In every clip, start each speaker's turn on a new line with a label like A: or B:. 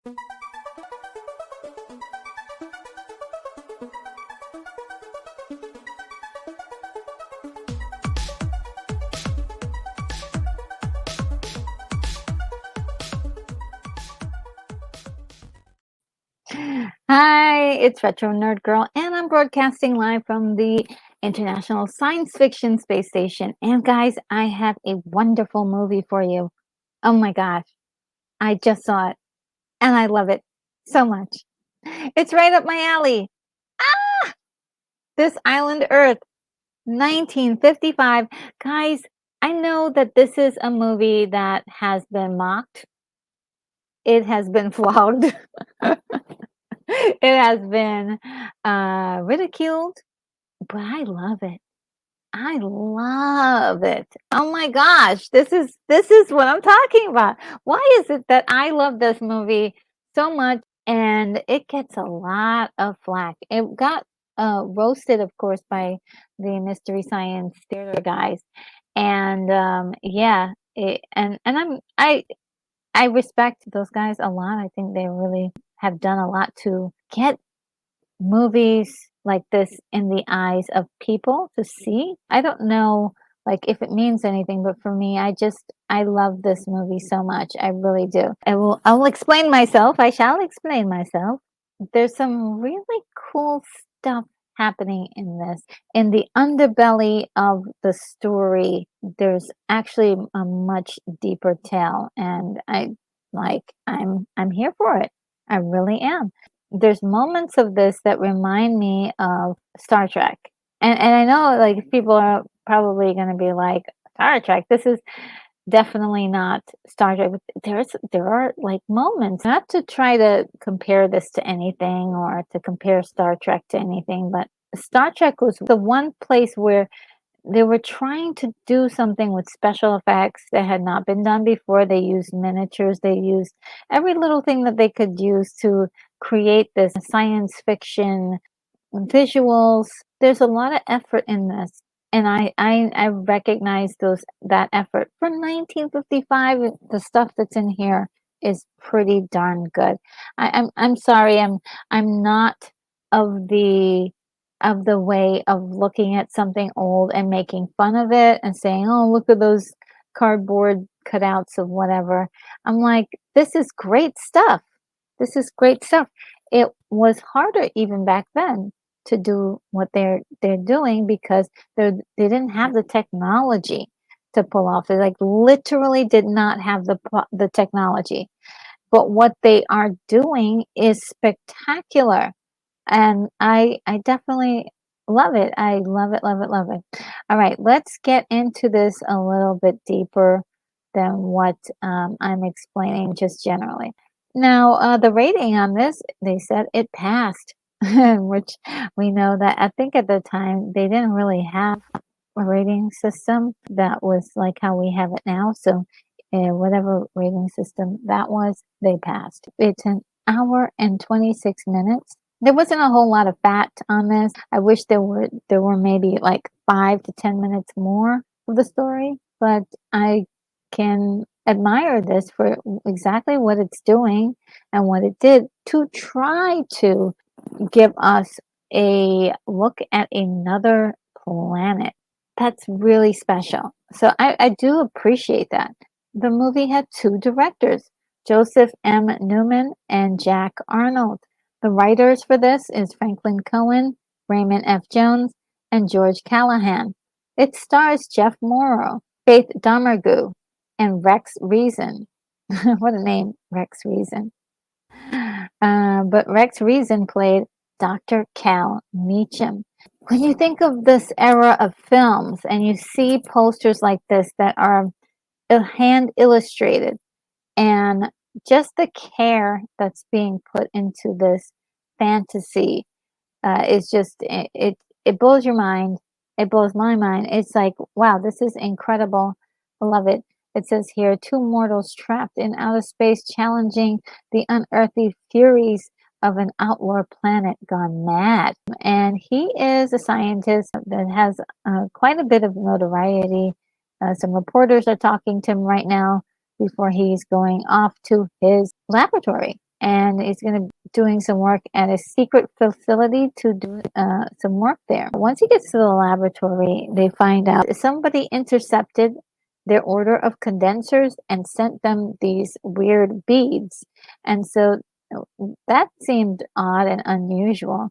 A: Hi, it's Retro Nerd Girl, and I'm broadcasting live from the International Science Fiction Space Station. And guys, I have a wonderful movie for you. Oh my gosh, I just saw it, and I love it so much. It's right up my alley. Ah, This Island Earth, 1955. Guys, I know that this is a movie that has been mocked. It has been flogged. It has been ridiculed. But I love it. I love it. Oh my gosh, this is what I'm talking about. Why is it that I love this movie so much and it gets a lot of flack? It got roasted, of course, by the Mystery Science Theater guys. And yeah, I respect those guys a lot. I think they really have done a lot to get movies like this in the eyes of people to see. I don't know like if it means anything, but for me, I love this movie so much. I really do. I will explain myself. I shall explain myself. There's some really cool stuff happening in this. In the underbelly of the story, there's actually a much deeper tale, and I'm here for it. I really am. There's moments of this that remind me of Star Trek. And I know like people are probably going to be like Star Trek. This is definitely not Star Trek. But there are like moments, not to try to compare this to anything or to compare Star Trek to anything, but Star Trek was the one place where they were trying to do something with special effects that had not been done before. They used miniatures, they used every little thing that they could use to create this science fiction visuals. There's a lot of effort in this. And I recognize that effort. For 1955, the stuff that's in here is pretty darn good. I'm sorry, I'm not of the way of looking at something old and making fun of it and saying, "Oh, look at those cardboard cutouts of whatever." I'm like, "This is great stuff. This is great stuff." It was harder even back then to do what they're doing because they didn't have the technology to pull off. They like literally did not have the technology. But what they are doing is spectacular. And I definitely love it. I love it, love it, love it. All right, let's get into this a little bit deeper than what I'm explaining just generally. Now, the rating on this, they said it passed, which we know that I think at the time they didn't really have a rating system that was like how we have it now. So, whatever rating system that was, they passed. It's an hour and 26 minutes. There wasn't a whole lot of fat on this. I wish there were maybe like 5 to 10 minutes more of the story, but I can admire this for exactly what it's doing and what it did to try to give us a look at another planet. That's really special. So I do appreciate that. The movie had two directors, Joseph M. Newman and Jack Arnold. The writers for this is Franklin Cohen, Raymond F. Jones, and George Callahan. It stars Jeff Morrow, Faith Domergue, and Rex Reason. What a name, Rex Reason. But Rex Reason played Dr. Cal Meacham. When you think of this era of films and you see posters like this that are hand illustrated and just the care that's being put into this fantasy is just it blows your mind. It blows my mind. It's like, wow, this is incredible. I love it. It says here, two mortals trapped in outer space challenging the unearthly furies of an outlaw planet gone mad. And he is a scientist that has quite a bit of notoriety. Some reporters are talking to him right now before he's going off to his laboratory. and he's going to be doing some work at a secret facility to do some work there. Once he gets to the laboratory, they find out somebody intercepted their order of condensers and sent them these weird beads. And so that seemed odd and unusual.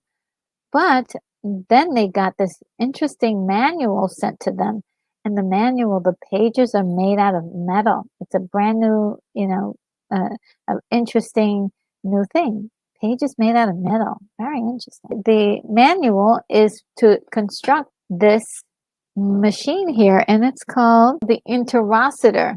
A: But then they got this interesting manual sent to them. And the manual, the pages are made out of metal. It's a brand new, interesting new thing. Pages made out of metal. Very interesting. The manual is to construct this machine here, and it's called the interocitor.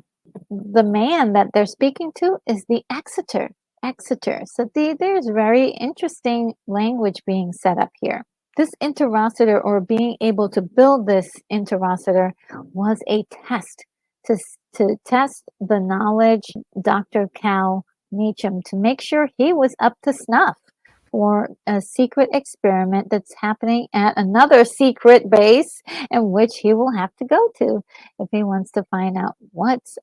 A: The man that they're speaking to is the Exeter. Exeter. So there's very interesting language being set up here. This interocitor, or being able to build this interocitor, was a test to test the knowledge Dr. Cal Meacham, to make sure he was up to snuff for a secret experiment that's happening at another secret base, in which he will have to go to if he wants to find out what's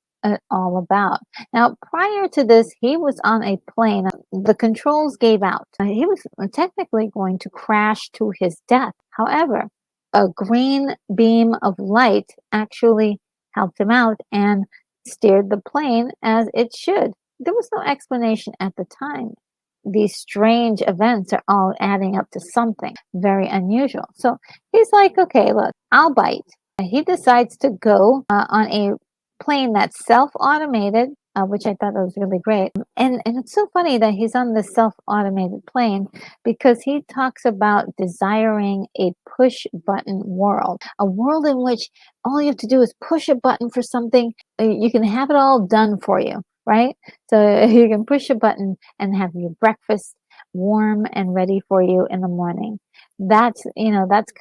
A: all about. Now, prior to this, he was on a plane. The controls gave out. He was technically going to crash to his death. However, a green beam of light actually helped him out and steered the plane as it should. There was no explanation at the time. These strange events are all adding up to something very unusual. So he's like, okay, look, I'll bite. He decides to go on a plane that's self-automated, which I thought was really great. And it's so funny that he's on this self-automated plane, because he talks about desiring a push-button world, a world in which all you have to do is push a button for something. You can have it all done for you, right? So you can push a button and have your breakfast warm and ready for you in the morning. That's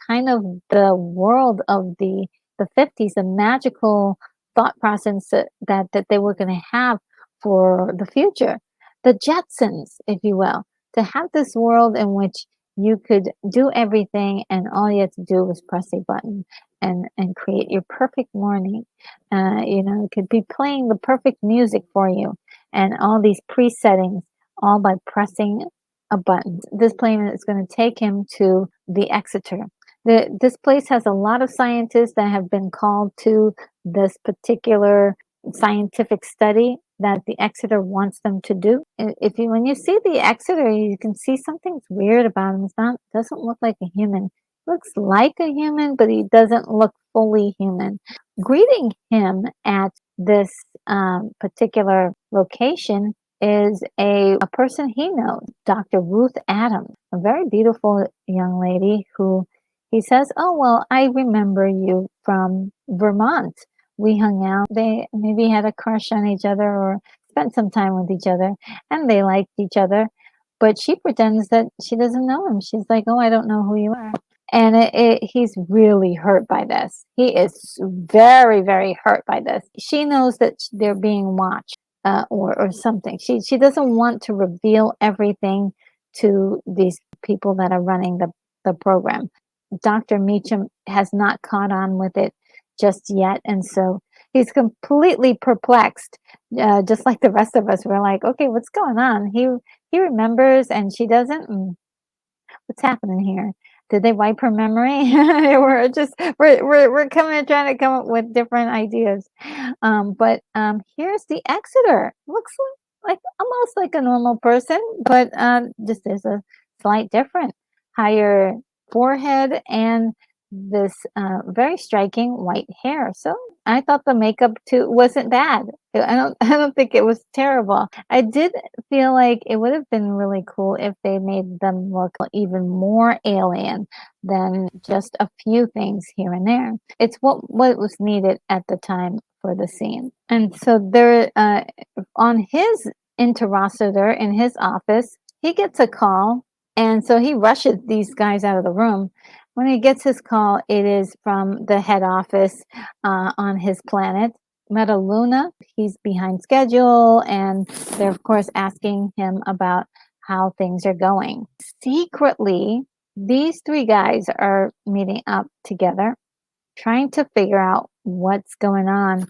A: kind of the world of the 50s, the magical thought process that they were going to have for the future. The Jetsons, if you will, to have this world in which you could do everything and all you had to do was press a button and create your perfect morning. It could be playing the perfect music for you, and all these presettings, all by pressing a button. This plane is going to take him to the Exeter. This place has a lot of scientists that have been called to this particular scientific study that the Exeter wants them to do. When you see the Exeter, you can see something's weird about him. Doesn't look like a human. Looks like a human, but he doesn't look fully human. Greeting him at this particular location is a person he knows, Dr. Ruth Adams, a very beautiful young lady who he says, "Oh, well, I remember you from Vermont. We hung out. They maybe had a crush on each other or spent some time with each other, and they liked each other." But she pretends that she doesn't know him. She's like, "Oh, I don't know who you are." And he's really hurt by this. He is very, very hurt by this. She knows that they're being watched or something. She doesn't want to reveal everything to these people that are running the program. Dr. Meacham has not caught on with it just yet, and so he's completely perplexed, just like the rest of us. We're like, okay, what's going on? He remembers, and she doesn't. What's happening here? Did they wipe her memory? we're trying to come up with different ideas. But here's the Exeter. Looks like almost like a normal person, but just there's a slight difference. Higher forehead and this very striking white hair. So I thought the makeup too wasn't bad. I don't think it was terrible. I did feel like it would have been really cool if they made them look even more alien than just a few things here and there. It's what was needed at the time for the scene. And so there on his interocitor in his office, he gets a call, and so he rushes these guys out of the room. When he gets his call, it is from the head office on his planet, Metaluna. He's behind schedule, and they're, of course, asking him about how things are going. Secretly, these three guys are meeting up together, trying to figure out what's going on,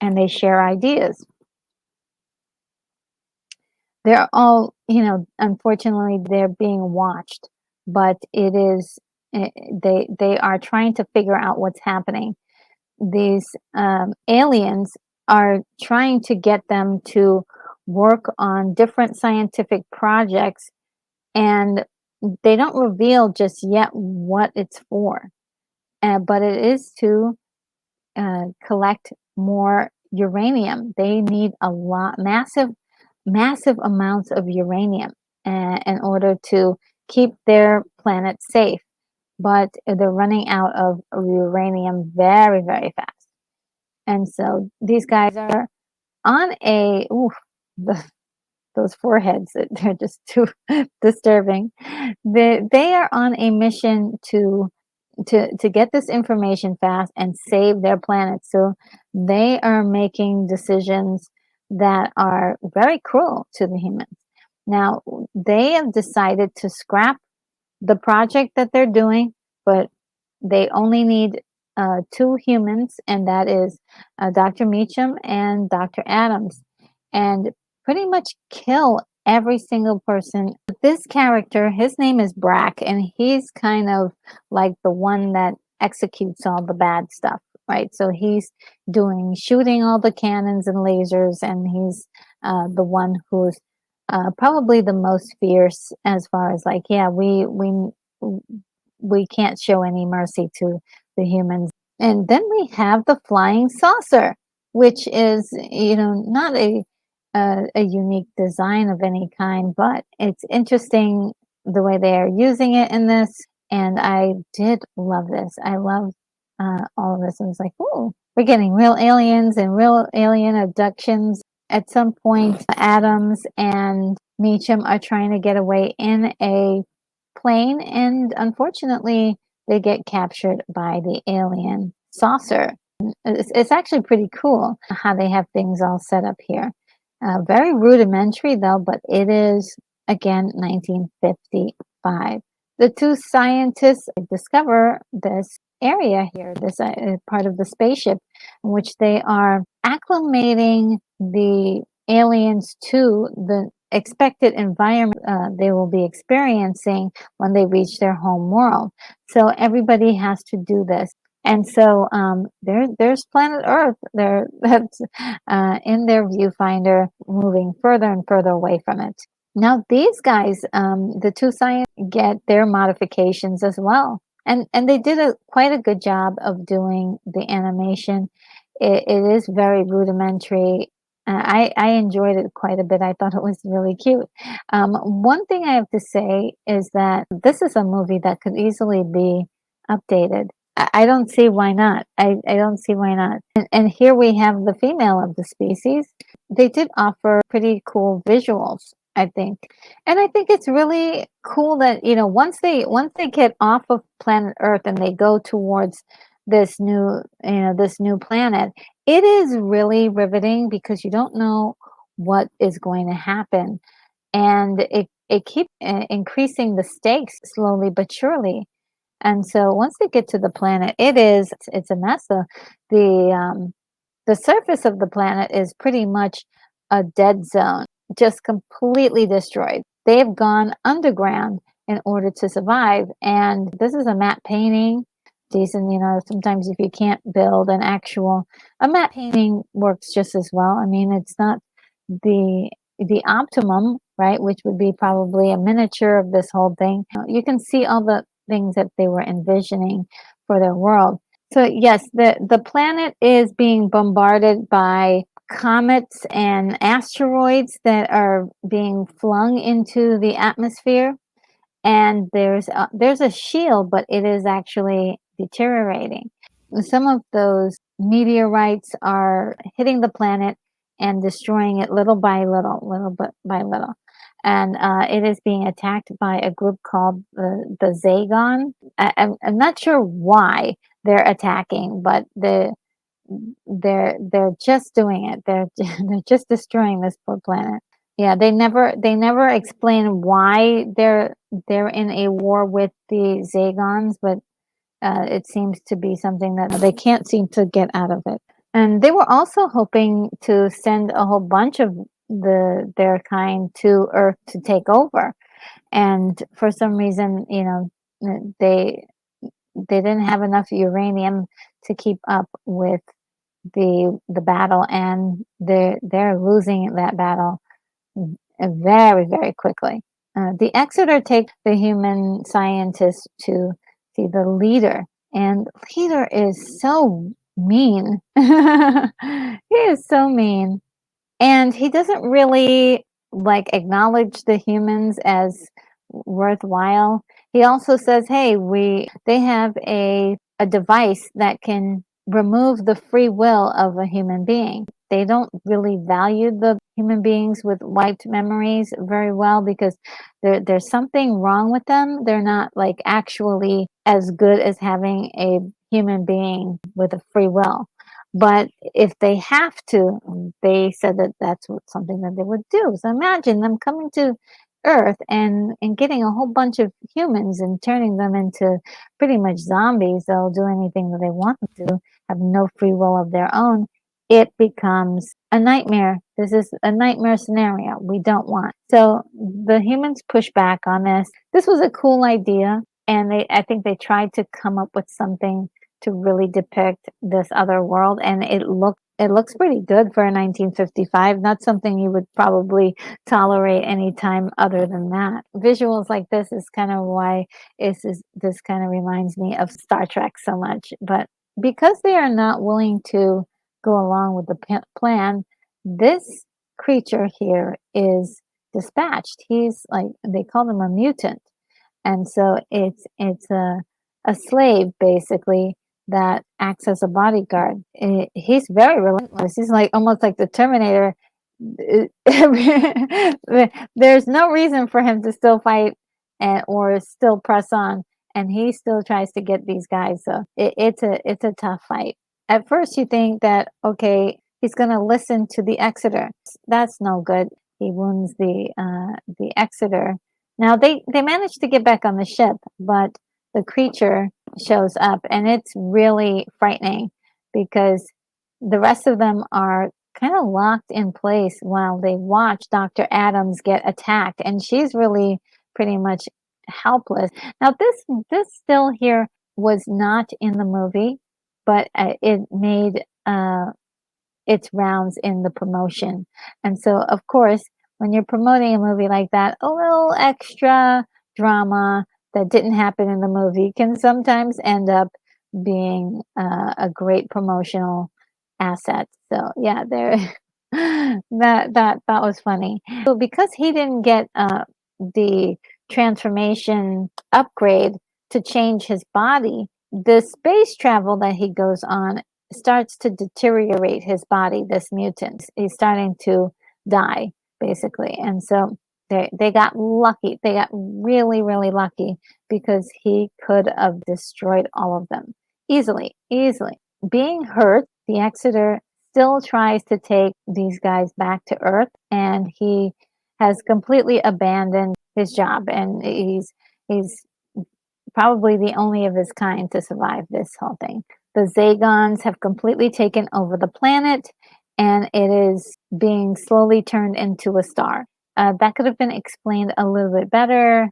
A: and they share ideas. They're all unfortunately, they're being watched, but it is they are trying to figure out what's happening. These aliens are trying to get them to work on different scientific projects, and they don't reveal just yet what it's for. But it is to collect more uranium. They need a lot, massive amounts of uranium in order to keep their planet safe. But they're running out of uranium very, very fast. And so these guys are on the, those foreheads, they're just too disturbing. They are on a mission to get this information fast and save their planet. So they are making decisions that are very cruel to the humans. Now, they have decided to scrap the project that they're doing, but they only need two humans, and that is Dr. Meacham and Dr. Adams, and pretty much kill every single person. This character, his name is Brack, and he's kind of like the one that executes all the bad stuff, right? So he's shooting all the cannons and lasers, and he's the one who's probably the most fierce as far as like, yeah, we can't show any mercy to the humans. And then we have the flying saucer, which is, not a unique design of any kind, but it's interesting the way they are using it in this. And I did love this. I love all of this. I was like, oh, we're getting real aliens and real alien abductions. At some point, Adams and Meacham are trying to get away in a plane, and unfortunately, they get captured by the alien saucer. It's actually pretty cool how they have things all set up here. Very rudimentary, though, but it is, again, 1955. The two scientists discover this area here, this part of the spaceship, in which they are acclimating the aliens to the expected environment they will be experiencing when they reach their home world. So everybody has to do this. And so there's planet Earth there that's in their viewfinder, moving further and further away from it. Now these guys, the two scientists, get their modifications as well, and they did quite a good job of doing the animation. It is very rudimentary. I enjoyed it quite a bit. I thought it was really cute. One thing I have to say is that this is a movie that could easily be updated. I don't see why not. I don't see why not. And here we have the female of the species. They did offer pretty cool visuals, I think. And I think it's really cool that, once they get off of planet Earth and they go towards this new planet, it is really riveting because you don't know what is going to happen. And it keeps increasing the stakes slowly but surely. And so once they get to the planet, it's a mess. The surface of the planet is pretty much a dead zone, just completely destroyed. They've gone underground in order to survive. And this is a matte painting. Decent, sometimes if you can't build a matte painting works just as well. I mean, it's not the optimum, right? Which would be probably a miniature of this whole thing. You can see all the things that they were envisioning for their world. So yes, the planet is being bombarded by comets and asteroids that are being flung into the atmosphere. And there's a shield, but it is actually deteriorating. Some of those meteorites are hitting the planet and destroying it little by little bit by little. And it is being attacked by a group called the Zagon. I'm not sure why they're attacking, but they're just doing it. They're just destroying this poor planet. Yeah, they never explain why they're in a war with the Zagons, but it seems to be something that they can't seem to get out of it. And they were also hoping to send a whole bunch of their kind to Earth to take over. And for some reason, they they didn't have enough uranium to keep up with the battle, and they're losing that battle very, very quickly. The Exeter take the human scientists to see the leader, and leader is so mean. He is so mean. And he doesn't really, like, acknowledge the humans as worthwhile. He also says, "Hey, we they have a device that can remove the free will of a human being." They don't really value the human beings with wiped memories very well because there's something wrong with them. They're not, like, actually as good as having a human being with a free will. But if they have to, they said that that's what something that they would do. So imagine them coming to Earth and getting a whole bunch of humans and turning them into pretty much zombies. They'll do anything that they want them to, have no free will of their own. It becomes a nightmare. This is a nightmare scenario we don't want. So the humans push back on this. This was a cool idea, and I think they tried to come up with something to really depict this other world, and it looks pretty good for a 1955. Not something you would probably tolerate any time other than that. Visuals like this is kind of why this kind of reminds me of Star Trek so much. But because they are not willing to go along with the plan, this creature here is dispatched. He's like, they call him a mutant, and so it's a slave basically that acts as a bodyguard. He's very relentless. He's like almost like the Terminator. There's no reason for him to still fight and or still press on, and he still tries to get these guys. So it's a tough fight. At first, you think that okay, he's going to listen to the Exeter. That's no good. He wounds the Exeter. Now they managed to get back on the ship, but the creature shows up, and it's really frightening because the rest of them are kind of locked in place while they watch Dr. Adams get attacked, and she's really pretty much helpless. Now this still here was not in the movie, but it made its rounds in the promotion. And so, of course, when you're promoting a movie like that, a little extra drama that didn't happen in the movie can sometimes end up being a great promotional asset. So yeah, there that was funny. So because he didn't get the transformation upgrade to change his body, the space travel that he goes on starts to deteriorate his body, this mutant. He's starting to die, basically. And so they got lucky. They got really, really lucky because he could have destroyed all of them easily, easily. Being hurt, the Exeter still tries to take these guys back to Earth, and he has completely abandoned his job, and he's probably the only of his kind to survive this whole thing. The Zagons have completely taken over the planet, and it is being slowly turned into a star. That could have been explained a little bit better,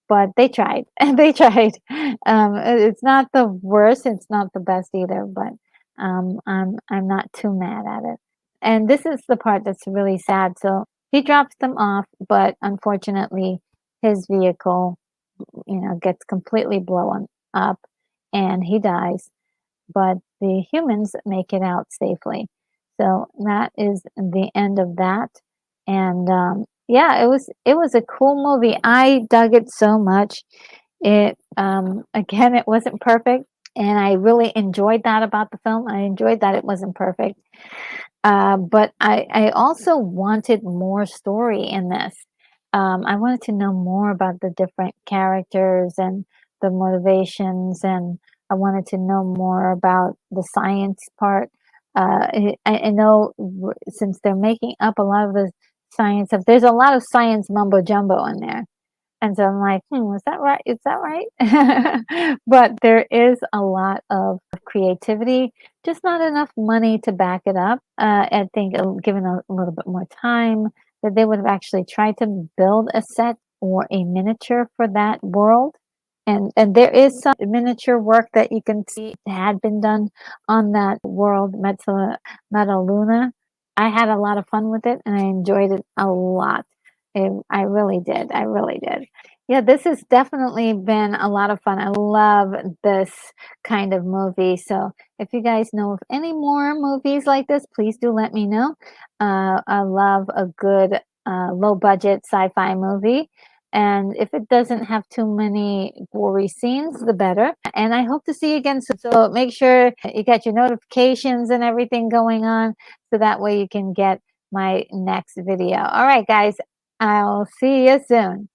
A: but they tried. They tried. It's not the worst. It's not the best either, but I'm not too mad at it. And this is the part that's really sad. So he drops them off, but unfortunately, his vehicle, gets completely blown up, and he dies. But the humans make it out safely. So that is the end of that. And yeah, it was a cool movie. I dug it so much. It again, it wasn't perfect, and I really enjoyed that about the film. I enjoyed that it wasn't perfect. But I also wanted more story in this. I wanted to know more about the different characters and the motivations, and I wanted to know more about the science part. I know since they're making up a lot of the science stuff, there's a lot of science mumbo jumbo in there. And so I'm like, is that right? Is that right? But there is a lot of creativity, just not enough money to back it up. I think given a little bit more time, that they would have actually tried to build a set or a miniature for that world. And there is some miniature work that you can see had been done on that world, Metaluna. I had a lot of fun with it and I enjoyed it a lot. I really did. I really did. Yeah, this has definitely been a lot of fun. I love this kind of movie. So if you guys know of any more movies like this, please do let me know. I love a good low budget sci-fi movie. And if it doesn't have too many gory scenes, the better. And I hope to see you again soon. So make sure you got your notifications and everything going on so that way you can get my next video. All right, guys, I'll see you soon.